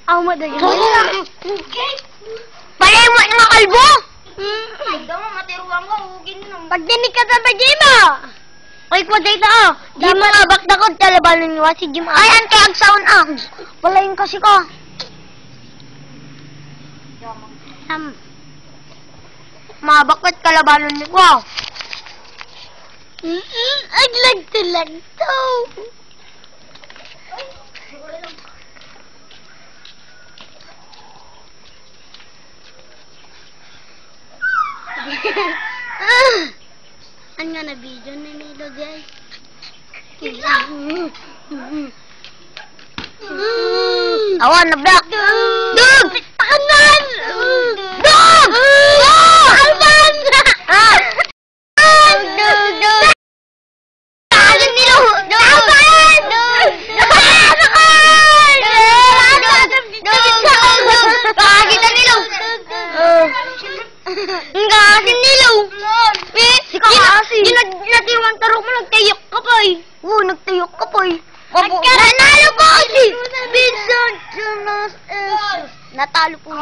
Ako madali. Okay. Balay mo nga kalbo! Ay, daw matiruan ko. Hugin nung. Pag dinig ka sa Jima! Oy, ko dito Jima nga, bakda ko, talabanon niwa si Jima. Ay, an kay ag-sound Wala yung kasi ko. Mabakit kalabanon ni ko. Aglag-to. Ano nga na video na nilo guys? Awan na black. Dug! Pakanan! Dug! Alban! Dug! Alban nilo! Alban! Pakakita nilo! Enggak asin nilo! Ginatiwang tarok mo, nagtayok ka pa eh. Oo, nagtayok ka pa eh. Nanalo po kasi! Natalo po